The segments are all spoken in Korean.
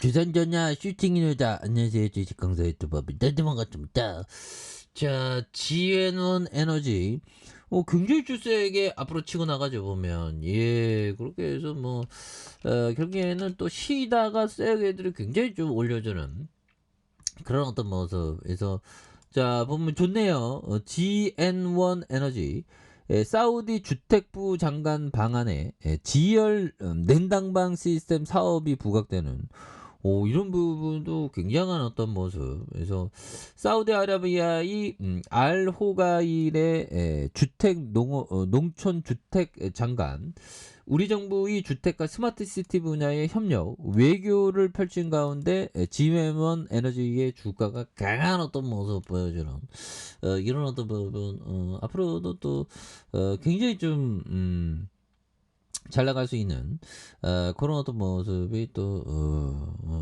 주선전야 슈팅이노다. 안녕하세요. 주식 강사 유튜버입니다. 반갑습니다. 자, 지앤원 에너지. 굉장히 주세게 앞으로 치고 나가죠, 보면. 예, 그렇게 해서 결국에는 또 쉬다가 세게들이 굉장히 좀 올려주는 그런 어떤 모습에서, 자, 보면 좋네요. GN1 에너지. 사우디 주택부 장관 방안에 지열 냉당방 시스템 사업이 부각되는 이런 부분도 굉장한 어떤 모습. 그래서 사우디아라비아의 알 호가일의 농촌 주택 장관, 우리 정부의 주택과 스마트시티 분야의 협력, 외교를 펼친 가운데 지웨먼 에너지의 주가가 강한 어떤 모습 보여주는 이런 어떤 부분, 앞으로도 또 굉장히 좀 잘 나갈 수 있는 그런 어떤 모습이 또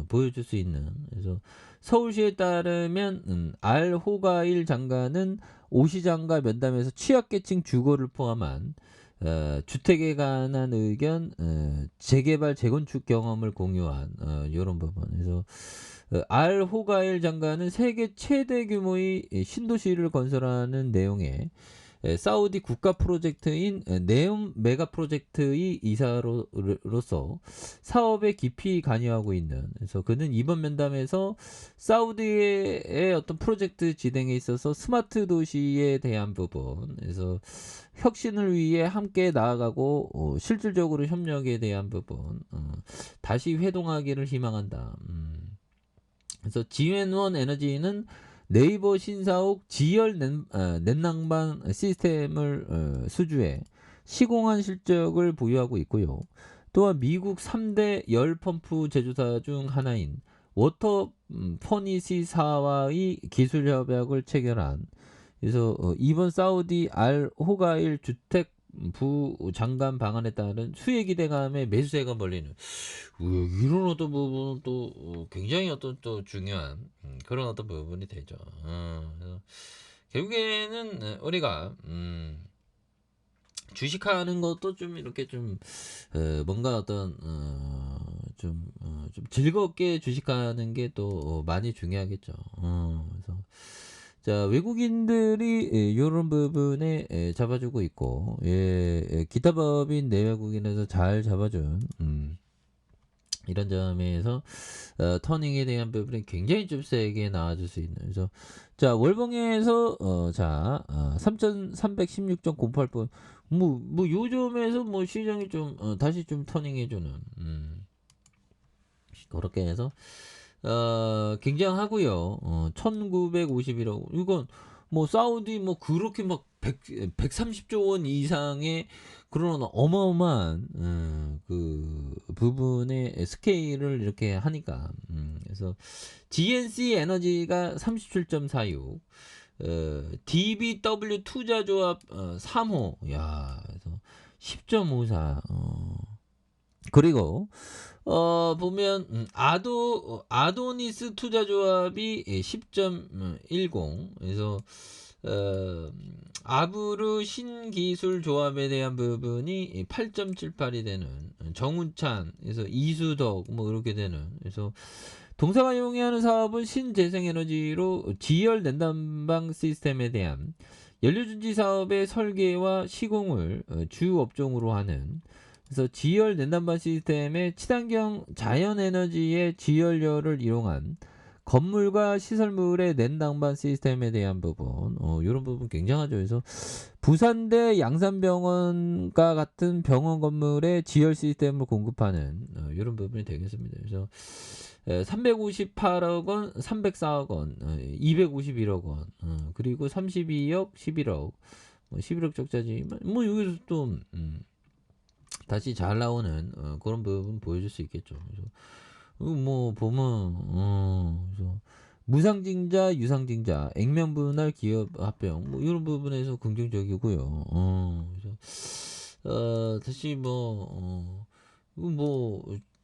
보여줄 수 있는. 그래서 서울시에 따르면 알 호가일 장관은 오 시장과 면담에서 취약계층 주거를 포함한 주택에 관한 의견, 재개발 재건축 경험을 공유한 이런 부분. 그래서 알 호가일 장관은 세계 최대 규모의 신도시를 건설하는 내용의 사우디 국가 프로젝트인 네움 메가 프로젝트의 이사로서 사업에 깊이 관여하고 있는. 그래서 그는 이번 면담에서 사우디의 어떤 프로젝트 진행에 있어서 스마트 도시에 대한 부분, 그래서 혁신을 위해 함께 나아가고 실질적으로 협력에 대한 부분, 다시 회동하기를 희망한다. 그래서 지앤원 에너지는 네이버 신사옥 지열 냉난방 시스템을 수주해 시공한 실적을 보유하고 있고요. 또한 미국 3대 열 펌프 제조사 중 하나인 워터 퍼니시사와의 기술 협약을 체결한. 그래서 이번 사우디 알 호가일 주택 부 장관 방안에 따른 수혜 기대감에 매수세가 벌리는 이런 어떤 부분은 또 굉장히 어떤 또 중요한 그런 어떤 부분이 되죠. 그래서 결국에는 우리가 주식하는 것도 좀 이렇게 좀 뭔가 어떤 좀 즐겁게 주식하는 게 또 많이 중요하겠죠. 그래서 자, 외국인들이 이런 부분에 잡아주고 있고, 기타법인 내외국인에서 잘 잡아준 이런 점에서 터닝에 대한 부분이 굉장히 좀 세게 나와줄 수 있는. 그래서 자, 월봉에서 3316.08분 요점에서 시장이 좀 다시 좀 터닝해주는 그렇게 해서 굉장하고요. 1951억. 이건 사우디 그렇게 막 130조 원 이상의 그런 어마어마한 그 부분의 스케일을 이렇게 하니까. 그래서 GNC 에너지가 37.46, DBW 투자조합 3호, 야, 그래서 10.54. 그리고 보면 아도니스 투자조합이 10.10. 그래서 아브르 신기술조합에 대한 부분이 8.78이 되는. 정운찬, 그래서 이수덕 이렇게 되는. 그래서 동사가 이용하는 사업은 신재생에너지로 지열 냉난방 시스템에 대한 연료전지 사업의 설계와 시공을 주 업종으로 하는. 그래서 지열 냉난방 시스템의 친환경 자연에너지의 지열료를 이용한 건물과 시설물의 냉난방 시스템에 대한 부분, 이런 부분 굉장하죠. 그래서 부산대 양산병원과 같은 병원 건물의 지열 시스템을 공급하는 이런 부분이 되겠습니다. 그래서 358억 원, 304억 원, 251억 원, 그리고 32억, 11억, 11억 적자지만 여기서 또 다시 잘 나오는 그런 부분 보여줄 수 있겠죠. 그래서 보면 그래서 무상증자, 유상증자, 액면분할 기업 합병 이런 부분에서 긍정적이고요. 그래서 다시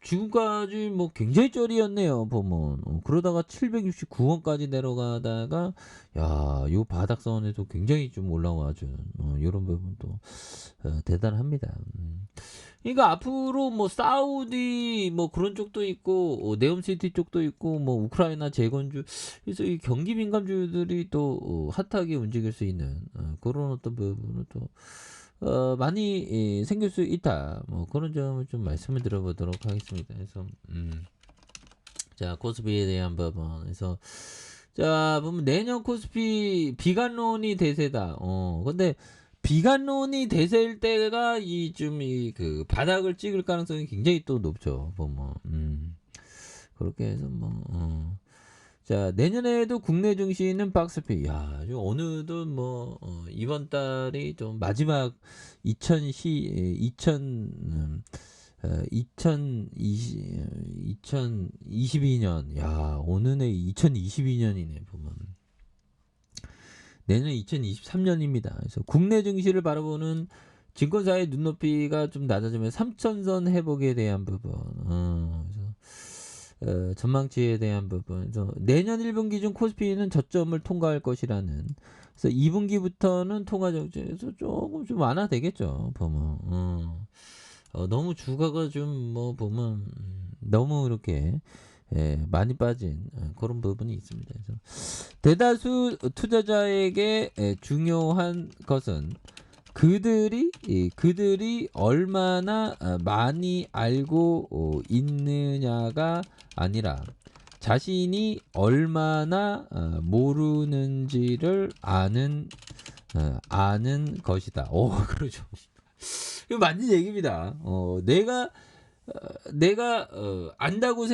지금까지 뭐 굉장히 쩔이었네요 보면. 그러다가 769원까지 내려가다가 요 바닥선에도 굉장히 좀 올라와 준 요런 부분도 대단합니다. 그러니까 앞으로 뭐 사우디 뭐 그런 쪽도 있고 네옴시티 쪽도 있고 뭐 우크라이나 재건주, 그래서 이 경기 민감주들이 또 핫하게 움직일 수 있는 그런 어떤 부분은 또 많이 생길 수 있다. 뭐 그런 점을 좀 말씀을 드려보도록 하겠습니다. 그래서 자, 코스피에 대한 부분에서 자, 보면 내년 코스피 비관론이 대세다. 근데 비관론이 대세일 때가 그 바닥을 찍을 가능성이 굉장히 또 높죠. 보면 그렇게 해서 자, 내년에도 국내 증시는 박스피. 좀 어느덧 뭐 이번 달이 좀 마지막 2022년. 오늘의 2022년이네 보면. 내년 2023년입니다. 그래서 국내 증시를 바라보는 증권사의 눈높이가 좀 낮아지면 3천선 회복에 대한 부분. 그래서 전망치에 대한 부분. 그래서 내년 1분기 중 코스피는 저점을 통과할 것이라는. 그래서 2분기부터는 통화 정책에서 조금 좀 완화되겠죠. 보면. 너무 주가가 좀 뭐 보면 너무 이렇게 많이 빠진 그런 부분이 있습니다. 그래서 대다수 투자자에게 중요한 것은 그들이 얼마나 많이 알고 있느냐가 아니라 자신이 얼마나 모르는지를 아는 것이다. 그렇죠. 이거 맞는 얘기입니다. 내가 안다고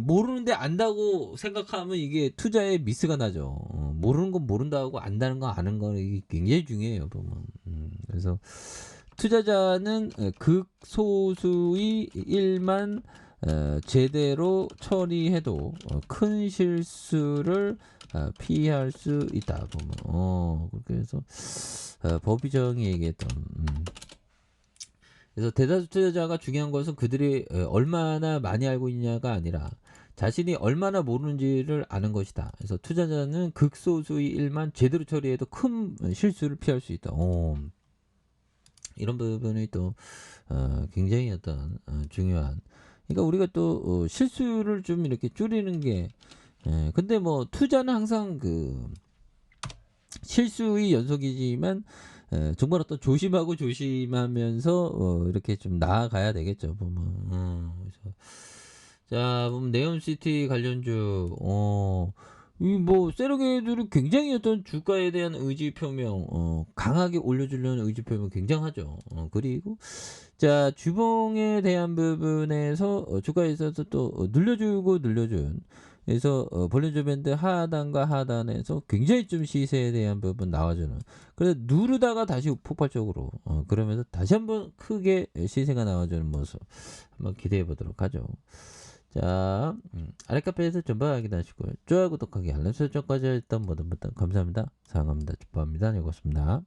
모르는데 안다고 생각하면 이게 투자에 미스가 나죠. 모르는 건 모른다고 안다는 거 아는 거 이게 굉장히 중요해요. 보면. 그래서 투자자는 극소수의 일만 제대로 처리해도 큰 실수를 피할 수 있다. 보면. 그래서 법의정이 얘기했던. 그래서 대다수 투자자가 중요한 것은 그들이 얼마나 많이 알고 있냐가 아니라 자신이 얼마나 모르는지를 아는 것이다. 그래서 투자자는 극소수의 일만 제대로 처리해도 큰 실수를 피할 수 있다. 이런 부분이 또 굉장히 어떤 중요한. 그러니까 우리가 또 실수를 좀 이렇게 줄이는 게 근데 뭐 투자는 항상 그 실수의 연속이지만 정말 어떤 조심하면서 이렇게 좀 나아가야 되겠죠. 보면. 그래서 자, 보면 네옴시티 관련주 이 뭐 세력애들이 굉장히 어떤 주가에 대한 의지 표명 강하게 올려주려는 의지 표명 굉장하죠. 그리고 자, 주봉에 대한 부분에서 주가에 있어서 또 늘려준. 그래서 볼린저 밴드 하단과 하단에서 굉장히 좀 시세에 대한 부분 나와주는. 그래서 누르다가 다시 폭발적으로 그러면서 다시 한번 크게 시세가 나와주는 모습 한번 기대해 보도록 하죠. 자, 아래 카페에서 전방 확인하시고요. 좋아요, 구독하기, 알람 설정까지 했던 모든 분들 감사합니다. 사랑합니다. 축복합니다. 읽었습니다.